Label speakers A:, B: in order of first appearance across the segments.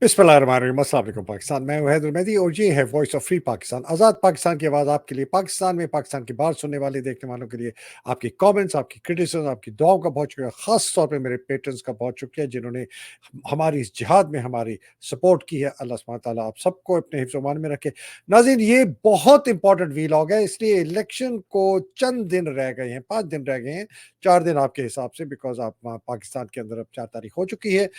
A: बिस्मिल्लाहिर्रहमानिर्रहीम। अस्सलाम वालेकुम पाकिस्तान। मैं हूं हैदर मेहदी और ये है वॉइस ऑफ फ्री पाकिस्तान। आज़ाद पाकिस्तान की आवाज़ आपके लिए, पाकिस्तान में पाकिस्तान की बात सुनने वाले देखने वालों के लिए। आपकी कमेंट्स, आपकी क्रिटिसिज्म, आपकी दुआओं का बहुत शुक्रिया। ख़ास तौर पे मेरे पेट्रन्स का बहुत शुक्रिया जिन्होंने हमारी इस जिहाद में हमारी सपोर्ट की है। अल्लाह सुब्हान तआला आप सबको अपने हिफ्ज़ व अमान में रखे। नाज़रीन, ये बहुत इंपॉर्टेंट वीलॉग है, इसलिए इलेक्शन को चंद दिन रह गए हैं, 5 दिन रह गए हैं, 4 दिन आपके हिसाब से, बिकॉज़ आप वहाँ पाकिस्तान के अंदर अब 4 तारीख हो चुकी है।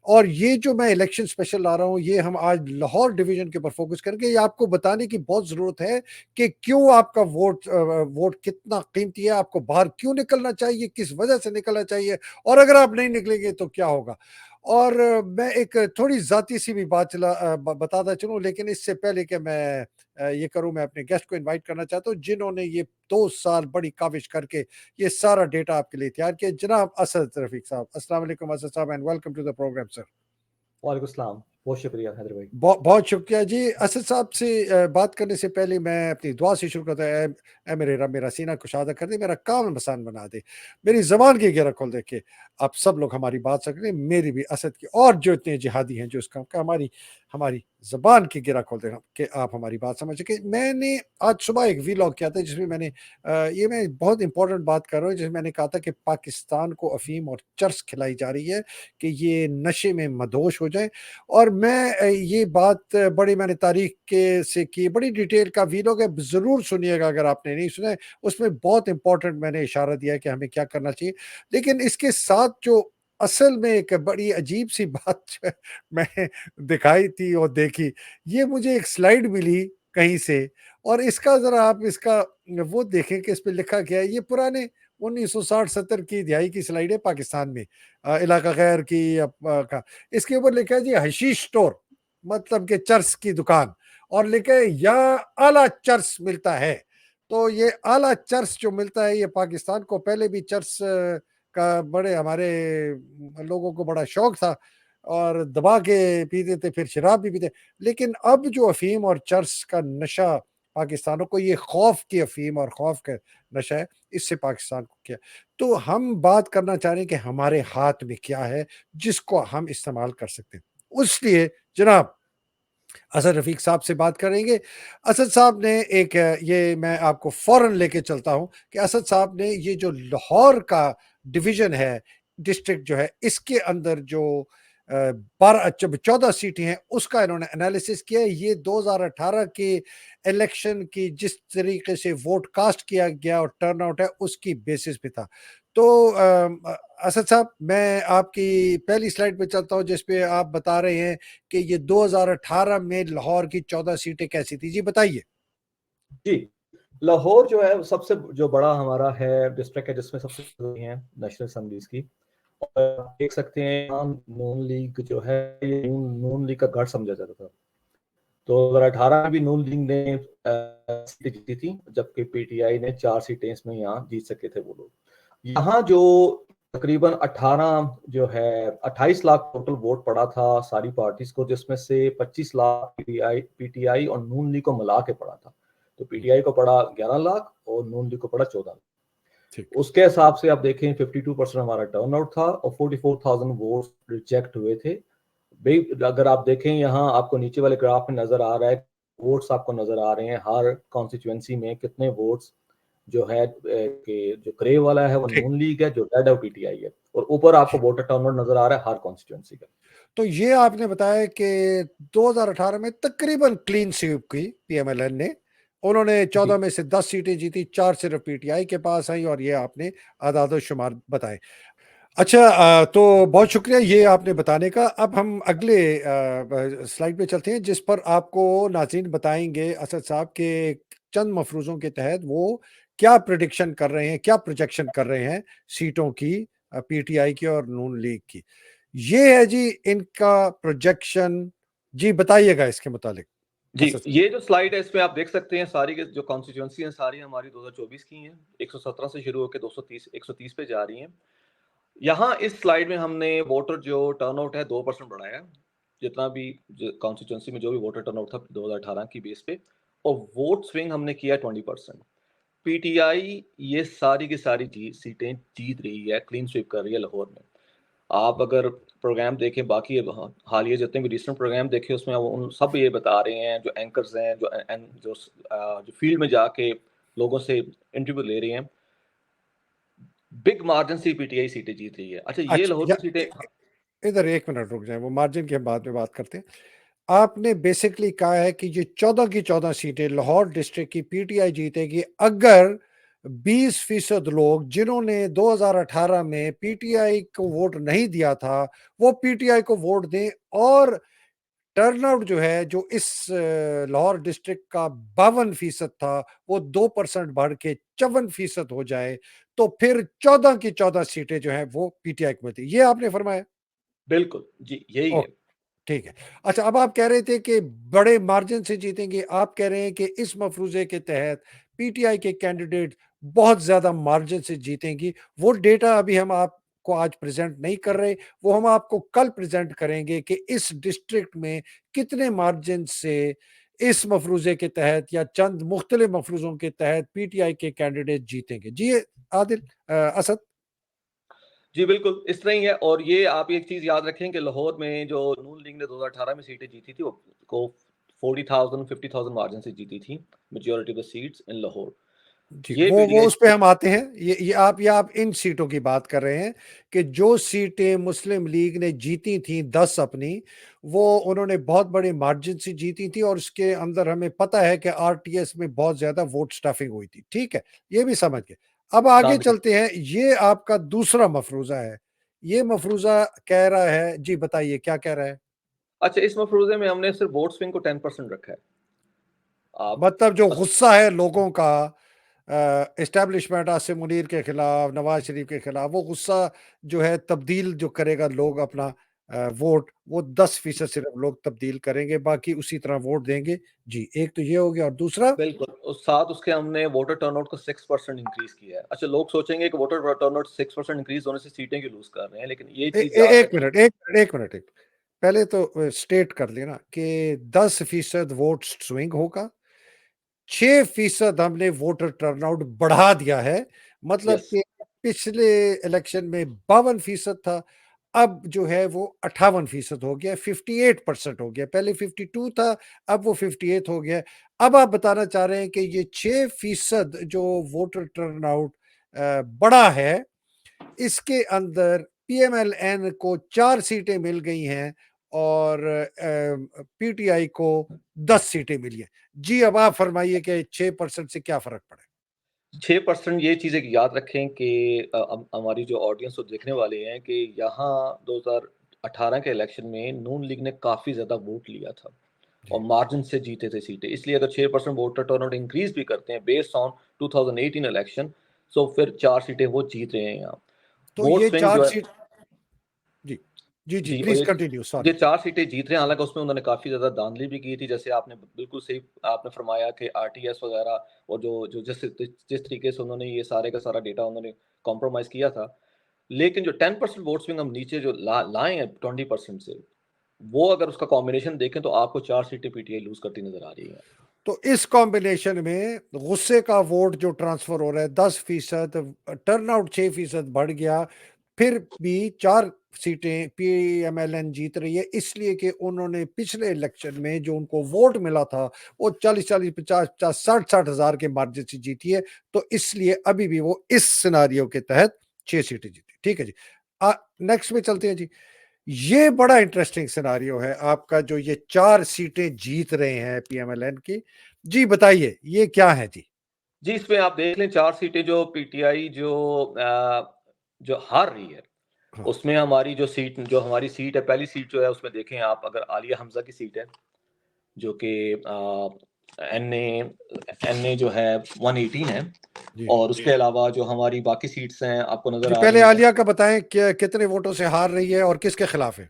A: और ये जो मैं इलेक्शन स्पेशल ला रहा हूँ, ये हम आज लाहौर डिवीज़न के ऊपर फ़ोकस करेंगे। ये आपको बताने की बहुत ज़रूरत है कि क्यों आपका वोट कितना कीमती है, आपको बाहर क्यों निकलना चाहिए, किस वजह से निकलना चाहिए और अगर आप नहीं निकलेंगे तो क्या होगा। और मैं एक थोड़ी ज़ाती सी भी बात बताता चलूँ, लेकिन इससे पहले कि मैं ये करूँ, मैं अपने गेस्ट को इनवाइट करना चाहता हूँ जिन्होंने ये 2 साल बड़ी काविश करके ये सारा डेटा आपके लिए तैयार किया। जनाब असद रफ़ीक साहब, अस्सलाम वालेकुम असद साहब and welcome to the program sir.
B: वालेकुम सलाम। बहुत शुक्रिया हैदर भाई।
A: बहुत शुक्रिया जी। असद साहब से बात करने से पहले मैं अपनी दुआ से शुरू करता हूँ। ऐ मेरे रब मेरा सीना कुशादा कर दे, मेरा काम आसान बना दे, मेरी ज़बान की गिरा खोल दे के आप सब लोग हमारी बात सुन लें, मेरी भी, असद की और जो इतने जिहादी हैं जो इस काम का हमारी हमारी ज़बान की गिरा खोल देना कि आप हमारी बात समझ सकें। मैंने आज सुबह एक वीलॉग किया था जिसमें मैंने ये मैं बहुत इम्पोर्टेंट बात कर रहा हूँ, जिसमें मैंने कहा था कि पाकिस्तान को अफ़ीम और चरस खिलाई जा रही है कि ये नशे में मदहोश हो जाएँ। और मैं ये बात बड़ी मैंने तारीख के से की, बड़ी डिटेल का वीलॉग है, ज़रूर सुनिएगा अगर आपने नहीं सुना है। उसमें बहुत इम्पोर्टेंट मैंने इशारा दिया है कि हमें क्या करना चाहिए। लेकिन इसके साथ जो असल में एक बड़ी अजीब-सी बात जो है मैं दिखाई थी और देखी, ये मुझे एक स्लाइड मिली कहीं से और इसका ज़रा आप इसका वो देखें कि इस पे लिखा क्या है। ये पुराने 1960-70 की दिहाई की स्लाइड है पाकिस्तान में, इलाका खैर की का। इसके ऊपर लिखा है जी हशीश स्टोर, मतलब कि चर्स की दुकान, और लिखा है यहाँ आला चर्स मिलता है। तो ये आला चर्स जो मिलता है ये पाकिस्तान को, पहले भी चर्स का बड़े हमारे लोगों को बड़ा शौक था और दबा के पीते थे, फिर शराब भी पीते। लेकिन अब जो अफीम और चर्स का नशा पाकिस्तानों को, ये खौफ की अफीम और खौफ का नशा है, इससे पाकिस्तान को क्या। तो हम बात करना चाह रहे हैं कि हमारे हाथ में क्या है जिसको हम इस्तेमाल कर सकते हैं। उसलिए जनाब असद रफ़ीक साहब से बात करेंगे। असद साहब ने एक ये मैं आपको फ़ौरन लेके चलता हूँ कि असद साहब ने ये जो लाहौर का डिवीज़न है, डिस्ट्रिक्ट जो है, इसके अंदर जो 12 जब 14 सीटें हैं, उसका इन्होंने एनालिसिस किया है। ये 2018 के इलेक्शन की जिस तरीके से वोट कास्ट किया गया और टर्नआउट है, उसकी बेसिस पे था। तो असद साहब, मैं आपकी पहली स्लाइड पे चलता हूँ जिस पे आप बता रहे हैं कि ये 2018 में लाहौर की 14 सीटें कैसी थी? जी बताइए।
B: जी, लाहौर जो है वो सबसे जो बड़ा हमारा है डिस्ट्रिक्ट है जिसमें सबसे ज़्यादा हैं नेशनल असेंबलीज की। और आप देख सकते हैं यहाँ नून लीग जो है ये नून लीग का गढ़ समझा जाता था। तो 2018 में भी नून लीग ने सीटें जीती थी, जबकि पीटीआई ने 4 सीटें इसमें यहाँ जीत सके थे वो लोग। यहाँ जो तकरीबन 18 जो है 28 लाख टोटल वोट पड़ा था सारी पार्टीज को, जिसमें से 25 लाख पीटीआई और नून लीग को मिला के पड़ा था। तो पीटीआई को पड़ा 11 लाख और नून लीग को पड़ा 14 लाख।
A: ठीक।
B: उसके हिसाब से आप देखें 52% हमारा टर्नआउट था और 44,000 वोट रिजेक्ट हुए थे। भाई अगर आप देखें यहाँ आपको नीचे वाले ग्राफ में नजर आ रहा है, वोट्स आपको नजर आ रहे हैं हर कॉन्स्टिट्यूएंसी में कितने वोट्स जो है कि जो ग्रे वाला है वो
A: ठीक।
B: नून लीग है, जो रेड है वो पीटीआई है, और ऊपर आपको वोटर टर्नआउट नजर आ रहा है हर कॉन्स्टिट्यूएंसी का।
A: तो ये आपने बताया कि 2018 में तकरीबन क्लीन स्वीप की पीएमएलएन ने। उन्होंने 14
B: जी
A: में से 10 सीटें जीती, 4 सिर्फ पीटीआई के पास आई और ये आपने आदाद शुमार बताए। अच्छा, तो बहुत शुक्रिया ये आपने बताने का। अब हम अगले स्लाइड पे चलते हैं जिस पर आपको नाज़रीन बताएंगे असद साहब के चंद मफरूज़ों के तहत वो क्या प्रिडिक्शन कर रहे हैं, क्या प्रोजेक्शन कर रहे हैं सीटों की, पीटीआई की और नून लीग की। ये है जी इनका प्रोजेक्शन। जी बताइएगा इसके मुतालिक
B: जी,
A: असद।
B: ये जो स्लाइड है इसमें आप देख सकते हैं सारी के जो कॉन्स्टिट्यूएंसी हैं सारी हमारी 2024 की हैं। 117 से शुरू होकर 130 पे जा रही हैं। यहाँ इस स्लाइड में हमने वोटर जो टर्नआउट है 2% बढ़ाया है, जितना भी कॉन्स्टिट्यूंसी में जो भी वोटर टर्नआउट था 2018 की बेस पे, और वोट स्विंग हमने किया 20%। पीटीआई ये सारी की सारी सीटें जीत रही है, क्लीन स्वीप कर रही है लाहौर में। आप अगर प्रोग्राम देखें बाकी हालिया जितने भी रिसेंट प्रोग्राम देखे उसमें उन सब ये बता रहे हैं जो एंकर्स हैं जो फील्ड में जाके लोगों से इंटरव्यू ले रहे हैं, बिग मार्जिन से पीटीआई सीटें जीत रही है। अच्छा ये
A: अच्छा,
B: लाहौर
A: या
B: की सीटें,
A: इधर 1 मिनट रुक जाएँ, वो मार्जिन की हम बाद में बात करते हैं। आपने बेसिकली कहा है कि ये 14 की 14 सीटें लाहौर डिस्ट्रिक्ट की पीटीआई जीतेगी अगर 20% लोग जिन्होंने 2018 में पीटीआई को वोट नहीं दिया था, वो पीटीआई को वोट दें और टर्नआउट जो है, जो इस लाहौर डिस्ट्रिक्ट का 52% था, वो 2% बढ़ के 54% हो जाए, तो फिर 14 की 14 सीटें जो हैं, वो पीटीआई को मिलती। ये आपने फरमाया?
B: बिल्कुल जी यही
A: ओह!
B: है।
A: ठीक है। अच्छा, अब आप कह रहे थे कि बड़े मार्जिन से जीतेंगे। आप कह रहे हैं कि इस मफ़रूज़े के तहत पीटीआई के कैंडिडेट बहुत ज़्यादा मार्जिन से जीतेंगी। वो डेटा अभी हम आपको आज प्रेज़ेंट नहीं कर रहे, वो हम आपको कल प्रेज़ेंट करेंगे कि इस डिस्ट्रिक्ट में कितने मार्जिन से इस मफ़रूज़े के तहत या चंद मुख्तलिफ मफ़रूज़ों के तहत पीटीआई के कैंडिडेट जीतेंगे। जी, आदिल असद?
B: जी, बिल्कुल, इस तरह ही है। और ये आप एक चीज़ याद रखें कि लाहौर में जो नून लीग ने 2018 में सीटें जीती थी, वो को 40,000 50,000 मार्जिन से जीती थी, majority of the seats in Lahore.
A: जी,
B: ये
A: वो
B: पीटीआई
A: उस पे हम आते हैं। ये आप इन सीटों की बात कर रहे हैं कि जो सीटें मुस्लिम लीग ने जीती थी 10 अपनी, वो उन्होंने बहुत बड़े मार्जिन से जीती थी और उसके अंदर हमें पता है कि आरटीएस में बहुत ज़्यादा वोट स्टफिंग हुई थी। ठीक है, ये भी समझ गए। अब आगे
B: धांधली।
A: चलते हैं, ये आपका दूसरा मफ़रूज़ा है। ये मफ़रूज़ा कह रहा है जी बताइए क्या कह रहा है?
B: अच्छा, इस मफ़रूज़े में हमने सिर्फ़ वोट स्विंग को 10% रखा है। आप
A: मतलब जो
B: अस
A: गुस्सा है लोगों का एस्टेब्लिशमेंट आसिम मुनीर के खिलाफ, नवाज शरीफ के खिलाफ, वो गुस्सा जो है तब्दील जो करेगा लोग अपना वोट, वो 10% सिर्फ लोग तब्दील करेंगे, बाकी उसी तरह वोट देंगे। जी, एक तो ये हो गया और दूसरा
B: बिल्कुल, और साथ उसके हमने वोटर टर्नआउट को 6% इंक्रीज़ किया है। अच्छा, लोग सोचेंगे कि वोटर टर्नआउट 6% इंक्रीज़ होने से सीटें क्यों लूज़ कर रहे हैं, लेकिन ये
A: ए,
B: चीज़
A: ए,
B: याद
A: एक
B: रखें।
A: मिनट, एक मिनट, एक मिनट, एक पहले तो स्टेट कर लेना कि 10% वोट स्विंग होगा, 6% हमने वोटर टर्नआउट बढ़ा दिया है, मतलब
B: यस,
A: कि पिछले इलेक्शन में 52% था, अब जो है वो 58% हो गया, 58% हो गया, पहले 52 था, अब वो 58 हो गया। अब आप बताना चाह रहे हैं कि ये 6% जो वोटर टर्नआउट बढ़ा है, इसके अंदर पीएमएलएन को 4 सीटें मिल गई हैं और पीटीआई को 10 सीटें मिली हैं। जी, अब आप फरमाइए कि 6% से क्या फ़र्क पड़ा?
B: 6% ये चीज़ एक याद रखें कि अब हमारी जो ऑडियंस वो देखने वाले हैं कि यहाँ 2018 के इलेक्शन में नून लीग ने काफ़ी ज़्यादा वोट लिया था और
A: जी,
B: मार्जिन से जीते थे सीटें। इसलिए अगर 6% वोटर टर्नआउट इंक्रीज़ भी करते हैं बेस्ड ऑन 2018 इलेक्शन, सो फिर 4 सीटें वो जीत रहे हैं यहाँ।
A: तो
B: वोट
A: ये
B: स्विंग
A: 4
B: जो है,
A: सीट जी, जी, जी,
B: जी, और
A: प्लीज़ कंटिन्यू,
B: ये
A: सॉरी।
B: 4 सीटें जीत रहे हैं, हालाँकि उसमें उन्होंने काफ़ी ज़्यादा धांधली भी की थी। जैसे आपने बिल्कुल सही आपने फरमाया कि आरटीएस वग़ैरह और जो जो जिस तरीके से उन्होंने ये सारे का सारा डेटा उन्होंने कॉम्प्रोमाइज़ किया था। लेकिन जो 10% वोट स्विंग हम नीचे जो लाए हैं 20% से, वो अगर उसका कॉम्बिनेशन देखें तो आपको 4 सीटें पीटीआई लूज़ करती नज़र आ रही हैं।
A: तो इस कॉम्बिनेशन में गुस्से का वोट जो ट्रांसफर हो रहा है 10%, टर्नआउट 6% बढ़ गया, फिर भी 4 सीटें पीएमएलएन जीत रही है, इसलिए कि उन्होंने पिछले इलेक्शन में जो उनको वोट मिला था, वो 40-40, 50-50, 60-60 हज़ार के मार्जिन से जीती है, तो इसलिए अभी भी वो इस सिनेरियो के तहत 6 सीटें जीती। ठीक है जी। नेक्स्ट में चलते हैं जी। ये बड़ा इंटरेस्टिंग सिनेरियो है आपका, जो ये 4 सीटें जीत रहे हैं पीएमएलएन की। जी बताइए, ये क्या है जी?
B: जी, इसमें आप देख लें 4 सीटें जो पीटीआई जो हार रही है,
A: हाँ,
B: उसमें हमारी जो हमारी सीट है, पहली सीट जो है उसमें देखें आप, अगर आलिया हमज़ा की सीट है, जो कि एनए एनए जो है 118 है।
A: जी।
B: और उसके अलावा जो हमारी बाकी सीट्स हैं आपको नज़र
A: जी,
B: आ
A: पहले
B: रही हैं।
A: आलिया का बताएँ कि कितने वोटों से हार रही है और किसके खिलाफ है?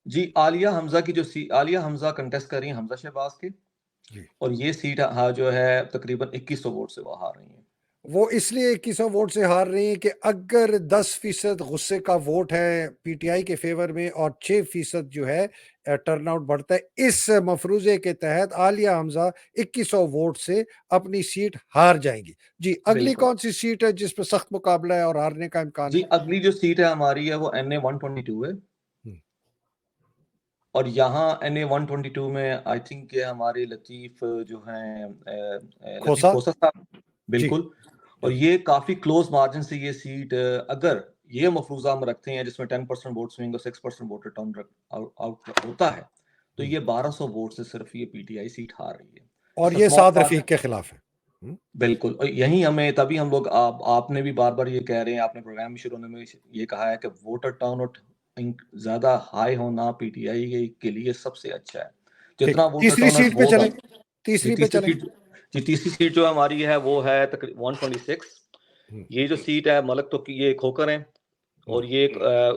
B: जी, आलिया हमज़ा कंटेस्ट कर रही हैं हमज़ा शहबाज़ की,
A: जी।
B: और ये सीट हाँ, जो है तकरीबन 2100 वोट से वो हार रही हैं।
A: वो इसलिए 2100 वोट से हार रही है कि अगर 10% गुस्से का वोट है पीटीआई के फेवर में और 6% जो है टर्नआउट बढ़ता है, इस मफरूजे के तहत आलिया हमजा 2100 वोट से अपनी सीट हार जाएंगी। जी, अगली
B: बिल्कुल।
A: कौन सी सीट है जिस पर सख्त मुकाबला है और हारने का इम्कान
B: जी,
A: है?
B: अगली जो सीट है हमारी है वो NA 122 है।
A: हम्म,
B: और यहाँ NA 122 में आई थिंक ये हमारे लतीफ जो हैं लतीफ
A: खोसा।
B: खोसा साहब,
A: जी
B: बिल्कुल। और
A: जी।
B: ये काफी क्लोज मार्जिन से ये सीट अगर ये मफरूजा हम रखते हैं जिसमें 10% वोट स्विंग और 6% वोट रिटर्न आउट होता है, तो
A: हम्म,
B: ये 1200 वोट से सिर्फ ये पीटीआई सीट हार रही है।
A: और
B: इट्स अ
A: ये
B: स्मॉल
A: साद रफीक
B: मार्जिन।
A: के खिलाफ है।
B: बिल्कुल, और यही हमें तभी हम लोग आपने भी बार-बार ये कह रहे हैं, आपने प्रोग्राम में शुरू होने में ये कहा है कि वोटर टर्नआउट ज़्यादा हाई होना पीटीआई के लिए सबसे अच्छा है।
A: ठीक
B: जितना
A: है,
B: वोटर
A: तीसरी
B: टर्नआउट
A: सीट पे
B: होगा।
A: चलें।
B: जी,
A: तीसरी पे
B: तीसरी
A: चलें।
B: सीट जी, तीसरी सीट जो हमारी है वो है 126।
A: हम्म,
B: ये जो सीट है मलक तो की ये खोकर हैं।
A: हम्म,
B: और ये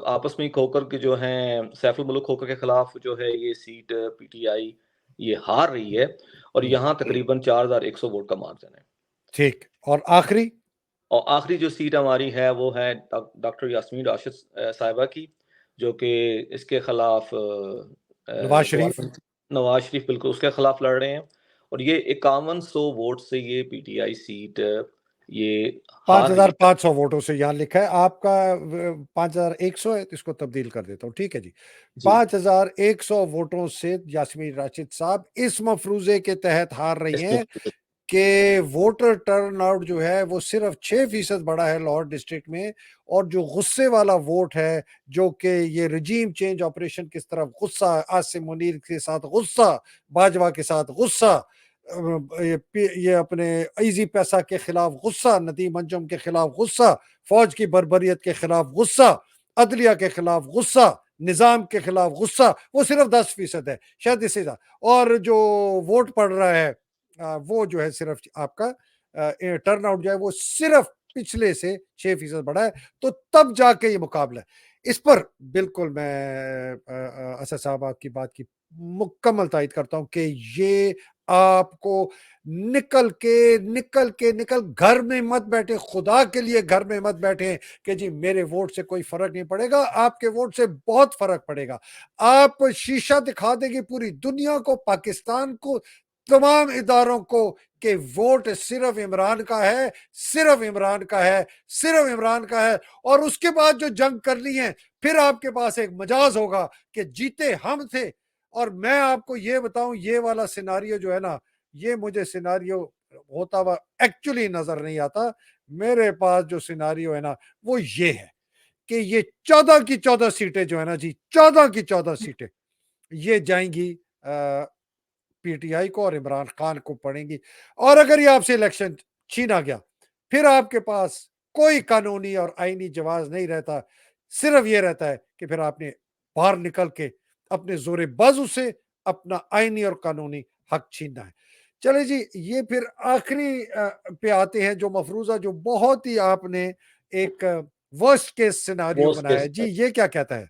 B: आपस में खोकर के जो हैं सैफुल मुल्क खोकर के खिलाफ जो है ये सीट पीटीआई ये हार रही है। और
A: हम्म,
B: यहाँ तकरीबन 4100 वोट का मार्जिन है।
A: ठीक, और आखिरी?
B: और आखिरी जो सीट हमारी है वो है डॉक्टर यास्मीन राशिद साहिबा की, जो कि इसके खिलाफ
A: नवाज शरीफ।
B: नवाज शरीफ बिल्कुल उसके खिलाफ लड़ रहे हैं। और ये 5100 वोट से ये पीटीआई सीट ये हार रही है।
A: 5500 वोटों से यहाँ लिखा है आपका। 5100 है तो इसको तब्दील कर देता हूँ, ठीक है जी।
B: जी
A: 5100 वोटों से यास्मीन राशिद साहब इस मफरूजे के तहत हार रही
B: इसमें
A: हैं कि वोटर टर्नआउट जो है वो सिर्फ 6% बढ़ा है लाहौर डिस्ट्रिक्ट में। और जो गुस्से वाला वोट है, जो कि ये रजीम चेंज ऑपरेशन किस तरफ गुस्सा, आसिम मुनीर के साथ गुस्सा, बाजवा के साथ गुस्सा, ये अपने इजी पैसा के खिलाफ गुस्सा, नदीम अंजुम के खिलाफ गुस्सा, फौज की बर्बरियत के खिलाफ गुस्सा, अदलिया के खिलाफ गुस्सा, निजाम के खिलाफ गुस्सा, वो सिर्फ 10% है, शायद इससे ज्यादा। और जो वोट पड़ रहा है वो जो है सिर्फ आपका टर्न आउट जो है वो सिर्फ पिछले से 6% बढ़ा है। तो तब जाके ये मुकाबला है। इस पर बिल्कुल मैं असद साहब आपकी बात की मुकम्मल तायद करता हूं कि ये आपको निकल घर में मत बैठे, खुदा के लिए घर में मत बैठे कि जी मेरे वोट से कोई फर्क नहीं पड़ेगा। आपके वोट से बहुत फर्क पड़ेगा। आप शीशा दिखा देंगे पूरी दुनिया को, पाकिस्तान को, तमाम इदारों को कि वोट सिर्फ इमरान का है, सिर्फ इमरान का है, सिर्फ इमरान का है। और उसके बाद जो जंग करनी है फिर आपके पास एक मजाज होगा कि जीते हम थे। और मैं आपको ये बताऊं, ये वाला सिनारियो जो है ना, ये मुझे सिनारियो होता हुआ एक्चुअली नजर नहीं आता। मेरे पास जो सिनारियो है ना वो ये है कि ये 14 की 14 सीटें जो है ना जी, 14 की 14 सीटें ये जाएंगी पीटीआई को और इमरान खान को पड़ेंगी। और अगर ये आपसे इलेक्शन छीना गया फिर आपके पास कोई कानूनी और आईनी जवाब नहीं रहता। सिर्फ ये रहता है कि फिर आपने बाहर निकल के अपने जोरे बाजू से अपना आईनी और कानूनी हक छीनना है। चले जी, ये फिर आखिरी पे आते हैं जो मफरूजा, जो बहुत ही आपने एक वर्स्ट केस सिनारियो
B: वर्स्ट
A: बनाया
B: केस
A: है जी, ये क्या कहता है?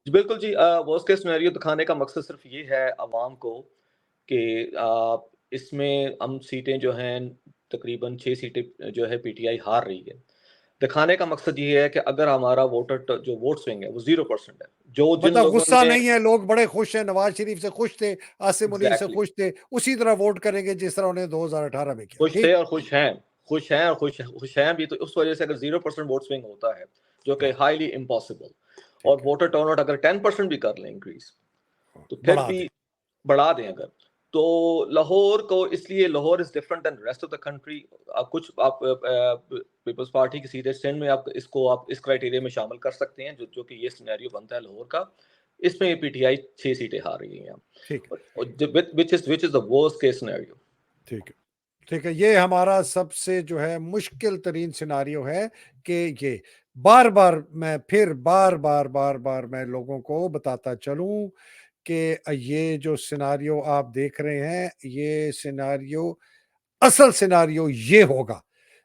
B: बिल्कुल जी, वर्स्ट केस सिनेरियो दिखाने का मकसद सिर्फ ये है अवाम को कि इसमें हम सीटें जो हैं तकरीबन 6 सीटें जो है पीटीआई हार रही है। दिखाने का मकसद ये है कि अगर हमारा जो वोट स्विंग है वो 0% है। जो जिन
A: मतलब
B: लोगों
A: गुस्सा
B: ने
A: नहीं है, लोग बड़े खुश हैं, नवाज शरीफ से खुश थे, आसिम मुनीर से
B: एग्जैक्टली
A: खुश थे, उसी तरह वोट करेंगे जिस तरह उन्हें 2018 में किया।
B: खुश थे
A: ठीक।
B: और खुश हैं भी, तो उस वजह से अगर 0% वोट स्विंग होता है जो कि
A: हाँ,
B: हाईली इम्पॉसिबल। और
A: ठीक है,
B: वोटर टर्नआउट अगर 10% भी कर लें इंक्रीज,
A: हाँ,
B: तो फिर
A: बढ़ा
B: भी
A: दें।
B: बढ़ा दें अगर, तो लाहौर को, इसलिए Lahore is different than rest of the country. आप कुछ आप पीपल्स पार्टी की सीधे स्टैंड में आप इस क्राइटेरिया में शामिल कर सकते हैं, जो जो कि ये सिनेरियो बनता है लाहौर का। इसमें ये पीटीआई 6 सीटें हार रही हैं,
A: ठीक
B: which is the worst case scenario.
A: ठीक है, ठीक है, ये हमारा सबसे जो है मुश्किल तरीन सिनारियो है कि ये बार बार मैं फिर बार बार मैं लोगों को बताता चलूं कि ये जो सिनारियो आप देख रहे हैं, ये सिनारियो, असल सिनारियो ये होगा।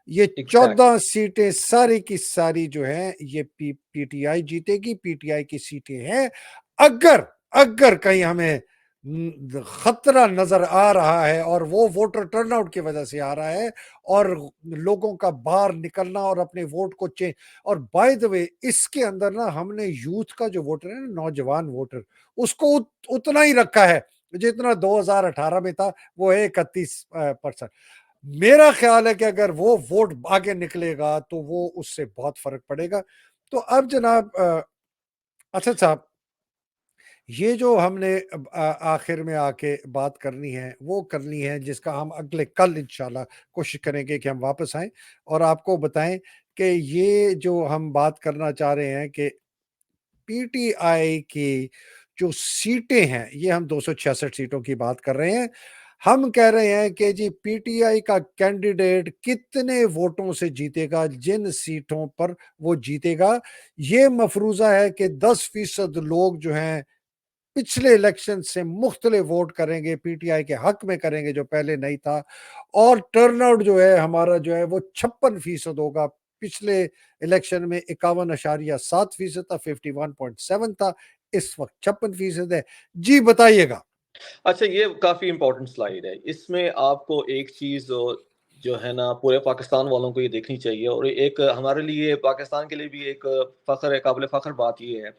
A: ये
B: एग्जैक्टली
A: 14 सीटें सारी की सारी जो है ये पीटीआई जीतेगी, पीटीआई की सीटें हैं। अगर अगर कहीं हमें खतरा नजर आ रहा है और वो वोटर टर्नआउट की वजह से आ रहा है और लोगों का बाहर निकलना और अपने वोट को चेंज। और बाय द वे इसके अंदर ना हमने यूथ का जो वोटर है ना, नौजवान वोटर, उसको उतना ही रखा है जितना 2018 में था, वो है 31%। मेरा ख्याल है कि अगर वो वोट आगे निकलेगा तो वो उससे बहुत फर्क पड़ेगा। तो अब जनाब असद साहब, ये जो हमने आखिर में आके बात करनी है वो करनी है, जिसका हम अगले कल इंशाल्लाह कोशिश करेंगे कि हम वापस आएं और आपको बताएं कि ये जो हम बात करना चाह रहे हैं कि पीटीआई की जो सीटें हैं, ये हम 266 सीटों की बात कर रहे हैं। हम कह रहे हैं कि जी पीटीआई का कैंडिडेट कितने वोटों से जीतेगा, जिन सीटों पर वो जीतेगा। ये मफरूजा है कि 10% लोग जो हैं पिछले इलेक्शन से मुख्तलिफ वोट करेंगे, पीटीआई के हक में करेंगे जो पहले नहीं था। और टर्नआउट जो है हमारा जो है वो 56% होगा। पिछले इलेक्शन में 51.7% था, 51.7 था, इस वक्त 56% है। जी बताइएगा।
B: अच्छा, ये काफ़ी इम्पोर्टेंट स्लाइड है। इसमें आपको एक चीज़ जो है ना, पूरे पाकिस्तान वालों को ये देखनी चाहिए, और एक हमारे लिए, पाकिस्तान के लिए भी एक फ़ख्र है, काबिल फ़ख्र बात ये है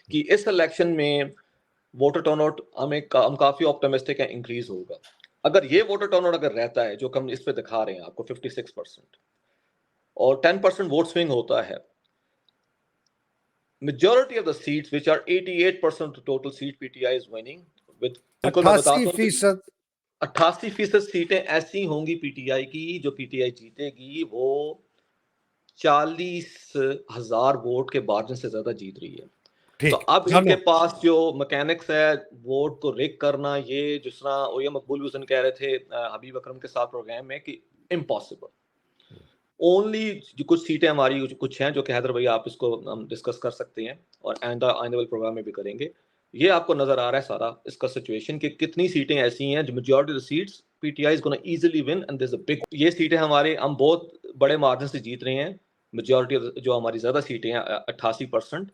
B: कि इस इलेक्शन में वोटर टर्नआउट हम काफ़ी ऑप्टिमिस्टिक है, इंक्रीज़ होगा। अगर ये वोटर टर्नआउट अगर रहता है जो हम इस पे दिखा रहे हैं आपको 56%, और 10% वोट स्विंग होता है, majority of the seats, which are 88% of the total seat, PTI is winning with, बिल्कुल मैं
A: अट्ठासी
B: बताता हूँ कि
A: फीसद
B: 88% सीटें ऐसी होंगी पीटीआई की, जो पीटीआई जीतेगी वो 40,000 वोट के मार्जिन से ज्यादा जीत रही है। तो
A: ठीक,
B: अब इनके
A: जानो
B: पास जो मैकेनिक्स है वोट को रिग करना, ये जिस तरह ओया मकबूल हुसैन कह रहे थे हबीब अकरम के साथ प्रोग्राम में कि इम्पॉसिबल। ओनली जो कुछ सीटें हमारी कुछ हैं जो कि हैदर भाई आप इसको हम डिस्कस कर सकते हैं, और आइंदा आने वाले प्रोग्राम में भी करेंगे। ये आपको नजर आ रहा है सारा इसका सिचुएशन कि कितनी सीटें ऐसी हैं जो majority of the seats PTI is gonna easily win, and there is a big, ये सीटें हमारे हम बहुत बड़े मार्जिन से जीत रहे हैं। मेजॉरिटी जो हमारी ज्यादा सीटें हैं 88%,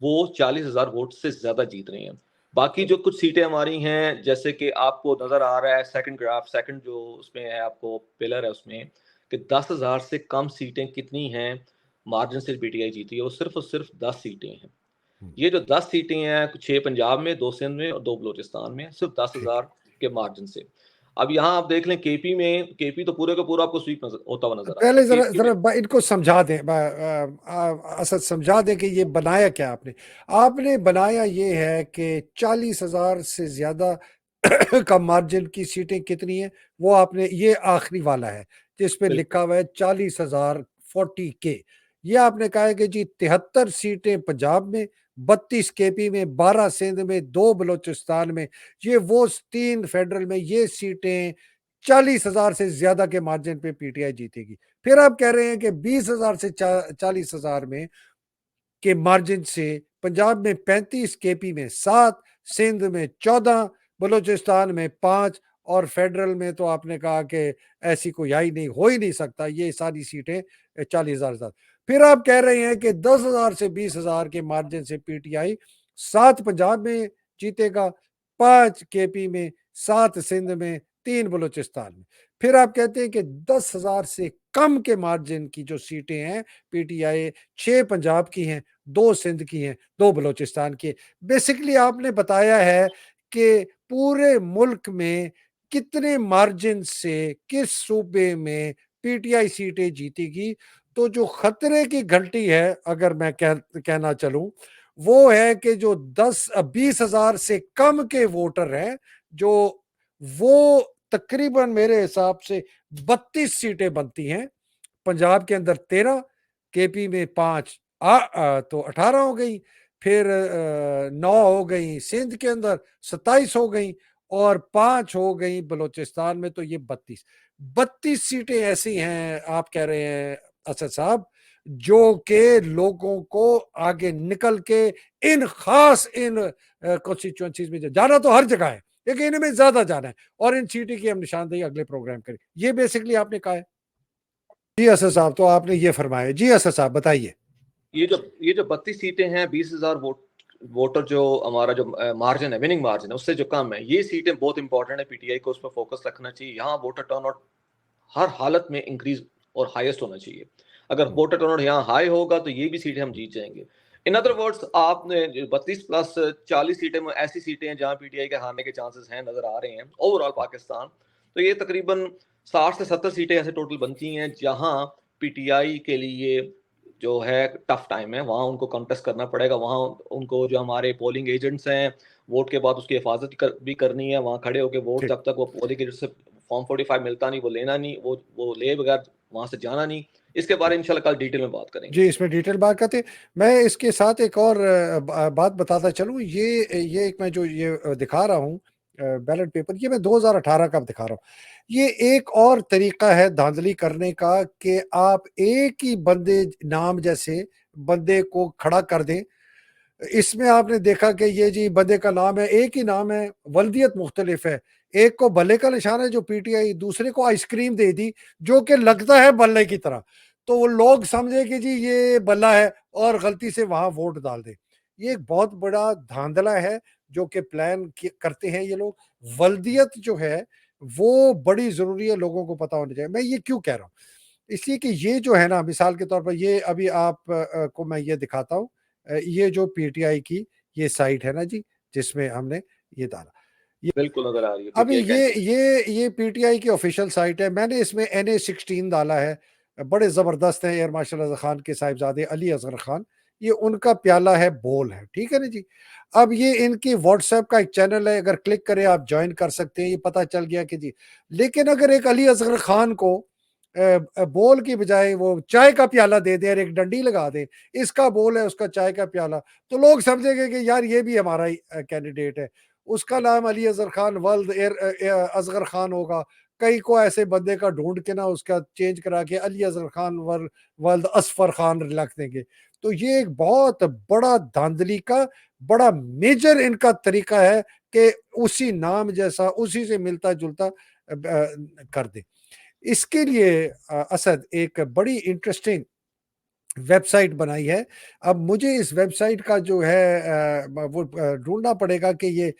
B: वो 40,000 वोट से ज्यादा जीत रहे हैं। बाकी जो कुछ सीटें हमारी हैं, जैसे कि आपको नजर आ रहा है सेकंड ग्राफ, सेकंड जो उसमें है आपको पिलर है उसमें, कि 10,000 से कम सीटें कितनी हैं मार्जिन से पीटीआई जीती है, वो सिर्फ और सिर्फ 10 सीटें हैं। ये जो 10 सीटें हैं, 6 पंजाब में, 2 सिंध में और 2 बलोचिस्तान में, सिर्फ
A: ठीक।
B: 10,000 के मार्जिन से। अब यहाँ आप देख लें केपी में, केपी तो पूरे का पूरा आपको स्वीप होता हुआ नजर आ रहा है
A: पहले जरा
B: केपी में।
A: जरा इनको समझा दें, असद समझा दें कि ये बनाया क्या आपने। आपने बनाया ये है कि 40,000 से ज्यादा का मार्जिन की सीटें कितनी है, वो आपने, ये आखिरी वाला है जिस पे
B: बिल्कुल
A: लिखा हुआ है 40,000 40K। ये आपने कहा है कि जी 73 सीटें पंजाब में, 32 केपी में, 12 सिंध में, 2 बलोचिस्तान में, ये वो 3 फेडरल में, ये सीटें 40,000 से ज्यादा के मार्जिन पे पीटीआई जीतेगी। फिर आप कह रहे हैं कि 20,000 से 40,000 में के मार्जिन से पंजाब में 35, केपी में 7, सिंध में 14, बलूचिस्तान में 5, और फेडरल में तो आपने कहा कि ऐसी कोई आई नहीं, हो ही नहीं सकता, ये सारी सीटें 40,000। फिर आप कह रहे हैं कि 10,000 से 20,000 के मार्जिन से पीटीआई 7 पंजाब में जीतेगा, 5 केपी में, 7 सिंध में, 3 बलूचिस्तान में। फिर आप कहते हैं कि 10,000 से कम के मार्जिन की जो सीटें हैं पीटीआई 6 पंजाब की हैं, 2 सिंध की हैं, 2 बलूचिस्तान की। बेसिकली आपने बताया है कि पूरे मुल्क में कितने मार्जिन से किस सूबे में पीटीआई सीटें जीतेगी। तो जो खतरे की घंटी है, अगर मैं कहना चलूं, वो है कि जो 20,000 से कम के वोटर हैं, जो वो तकरीबन मेरे हिसाब से 32 सीटें बनती हैं। पंजाब के अंदर 13, केपी में 5, तो 18 हो गई। फिर 9 हो गई सिंध के अंदर, 27 हो गई, और 5 हो गई बलूचिस्तान में, तो ये 32 सीटें ऐसी हैं आप कह रहे हैं असद साहब, जो कि लोगों को आगे निकल के इन खास इन कॉन्स्टिट्यूएंसीज में जाना तो हर जगह है, लेकिन इनमें ज्यादा जाना है, और इन सीटें की हम निशानदेही अगले प्रोग्राम करें। ये बेसिकली आपने कहा है। जी असद साहब, तो आपने ये फरमाया। जी असद साहब बताइए।
B: ये जो 32 सीटें हैं, 20,000 वोट वोटर जो हमारा जो मार्जिन है, विनिंग मार्जिन है, उससे जो कम है, ये सीटें बहुत इंपॉर्टेंट है। पीटीआई को उस पर फोकस रखना चाहिए। यहाँ वोटर टर्नआउट हर हालत में इंक्रीज और हाईएस्ट होना चाहिए। अगर वोटर टर्नआउट यहाँ हाई होगा तो ये भी सीटें हम जीत जाएंगे। इन अदर वर्ड्स, आपने 32 प्लस 40 सीटें में ऐसी सीटें हैं जहां पीटीआई के हारने के चांसेस हैं, नजर आ रहे हैं ओवरऑल पाकिस्तान। तो ये तकरीबन 60 से 70 सीटें ऐसे टोटल बनती हैं जहां पीटीआई के लिए जो है टफ टाइम है, वहां उनको कंटेस्ट करना पड़ेगा। वहां उनको जो हमारे पोलिंग एजेंट्स हैं, वोट के बाद उसकी हिफाजत भी करनी है, वहां खड़े होकर वोट,
A: ठीक।
B: जब तक वो पोलिंग एजेंट से फॉर्म 45 मिलता नहीं, वो लेना नहीं, वो ले बगैर वहां से जाना नहीं। इसके बारे में इंशाल्लाह कल डिटेल में बात करेंगे।
A: जी, इसमें डिटेल बात करते हैं। मैं इसके साथ एक और बात बताता चलूँ। ये एक मैं जो ये दिखा रहा हूँ बैलेट पेपर, ये मैं 2018 का दिखा रहा हूँ। ये एक और तरीका है धांधली करने का कि आप एक ही बंदे नाम जैसे बंदे को खड़ा कर दें। इसमें आपने देखा कि ये जी बंदे का नाम है, एक ही नाम है, वल्दियत मुख्तलिफ है। एक को बल्ले का निशान है जो पीटीआई, दूसरे को आइसक्रीम दे दी जो कि लगता है बल्ले की तरह। तो वो लोग समझे कि जी ये बल्ला है और गलती से वहां वोट डाल दे। ये एक बहुत बड़ा धांधला है जो कि करते हैं ये लोग। वल्दियत जो है वो बड़ी जरूरी है, लोगों को पता होना चाहिए। मैं ये क्यों कह रहा हूँ, इसलिए कि ये जो है ना, मिसाल के तौर पर ये अभी आप को मैं ये दिखाता हूँ। ये जो पीटीआई की ये साइट है ना जी, जिसमें हमने ये डाला, ये
B: बिल्कुल नजर आ रही है
A: अभी
B: पीटीआई कैंडिडेट।
A: ये पीटीआई की ऑफिशियल साइट है। मैंने इसमें NA-16 डाला है। बड़े ज़बरदस्त हैं एयर मार्शल अज़हर खान के साहिबजादे अली असगर खान। ये उनका प्याला है, बोल है, ठीक है ना जी। अब ये इनकी व्हाट्सएप का एक चैनल है, अगर क्लिक करें आप ज्वाइन कर सकते हैं। ये पता चल गया कि जी, लेकिन अगर एक अली असगर खान को बोल की बजाय वो चाय का प्याला दे दें और एक डंडी लगा दें, इसका बोल है उसका चाय का प्याला, तो लोग समझेंगे कि यार ये भी हमारा ही कैंडिडेट है। उसका नाम अली असगर खान वल्द असगर खान होगा। कई को ऐसे बंदे का ढूंढ के ना उसका चेंज करा के अली असगर खान वल्द असफर खान रख देंगे। तो ये एक बहुत बड़ा धांधली का बड़ा मेजर इनका तरीका है कि उसी नाम जैसा, उसी से मिलता जुलता कर दे। इसके लिए असद एक बड़ी इंटरेस्टिंग वेबसाइट बनाई है। अब मुझे इस वेबसाइट का जो है वो ढूँढना पड़ेगा कि ये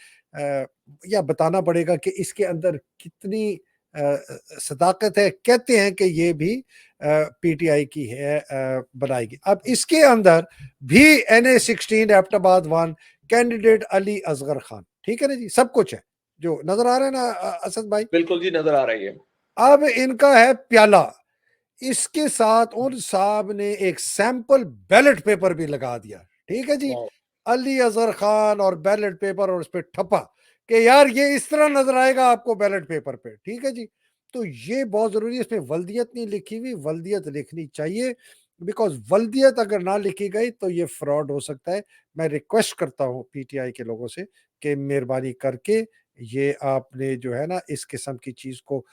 A: या बताना पड़ेगा कि इसके अंदर कितनी सदाकत है। कहते हैं कि ये भी पीटीआई की है बनाई गई। अब इसके अंदर भी NA-16 एबटाबाद 1 कैंडिडेट अली असगर खान, ठीक है ना जी, सब कुछ है। जो नज़र आ रहा है ना असद भाई?
B: बिल्कुल जी, नजर आ रही है।
A: अब इनका है प्याला। इसके साथ उन साहब ने एक सैंपल बैलेट पेपर भी लगा दिया, ठीक है जी।
B: वाह।
A: अली अजहर खान और बैलेट पेपर और उस पे ठप्पा कि यार ये इस तरह नजर आएगा आपको बैलेट पेपर पे, ठीक है जी। तो ये बहुत जरूरी है। इसमें वल्दियत नहीं लिखी हुई, वल्दियत लिखनी चाहिए, बिकॉज वल्दियत अगर ना लिखी गई तो ये फ्रॉड हो सकता है। मैं रिक्वेस्ट करता हूँ पीटीआई के लोगों से कि मेहरबानी करके ये आपने जो है ना इस किस्म की चीज को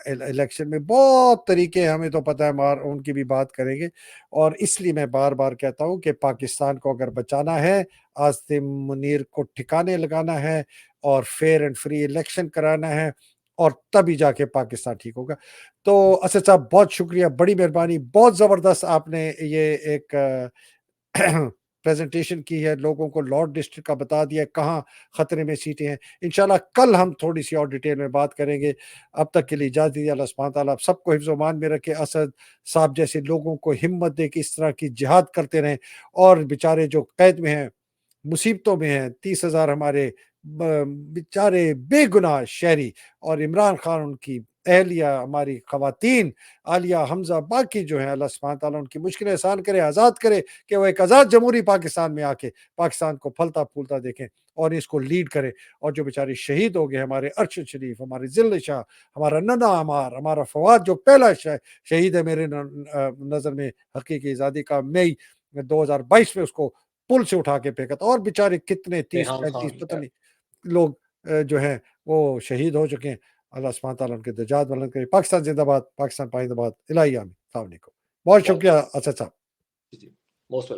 A: इलेक्शन में बहुत तरीके हैं, हमें तो पता है, मार उनकी भी बात करेंगे। और इसलिए मैं बार बार कहता हूं कि पाकिस्तान को अगर बचाना है, आसिम मुनीर को ठिकाने लगाना है और फेयर एंड फ्री इलेक्शन कराना है, और तभी जाके पाकिस्तान ठीक होगा। तो असद साहब बहुत शुक्रिया, बड़ी मेहरबानी, बहुत ज़बरदस्त आपने ये एक प्रेजेंटेशन की है, लोगों को लॉर्ड डिस्ट्रिक्ट का बता दिया कहाँ खतरे में सीटें हैं। इंशाल्लाह कल हम थोड़ी सी और डिटेल में बात करेंगे। अब तक के लिए इजाज़त दीजिए। अल्लाह सुब्हान तआला आप सबको हिफ्ज़ मान में रखे, असद साहब जैसे लोगों को हिम्मत दे कि इस तरह की जिहाद करते रहें, और बेचारे जो कैद में हैं, मुसीबतों में हैं, 30,000 हमारे बेचारे बेगुनाह शहरी, और इमरान खान उनकी अहलिया, हमारी खवातीन आलिया हमजा, बाकी जो है, अल्लाह सुब्हान तआला उनकी मुश्किलें आसान करे, आज़ाद करे, कि वो एक आज़ाद जमहूरी पाकिस्तान में आके पाकिस्तान को फलता फूलता देखें और इसको लीड करें। और जो बेचारे शहीद हो गए, हमारे अरशद शरीफ, हमारे जिल्ल शाह, हमारा नन्ना अमार, हमारा फवाद जो पहला शहीद है मेरे नज़र में हकीकी आज़ादी का, मई 2022 में उसको पुल से उठा के फेंका था। और बेचारे कितने 30
B: रेहान
A: 35
B: खान
A: पता
B: है।
A: नहीं लोग जो हैं वो शहीद हो चुके हैं। अल्लाह सुब्हान तआला उनके दर्जात बुलंद करे। पाकिस्तान जिंदाबाद, पाकिस्तान पाइंदाबाद, इलाही आमीन। अस्सलाम वालेकुम। बहुत
B: बहुत
A: शुक्रिया असद साहब।
B: जी, मोस्ट वेलकम।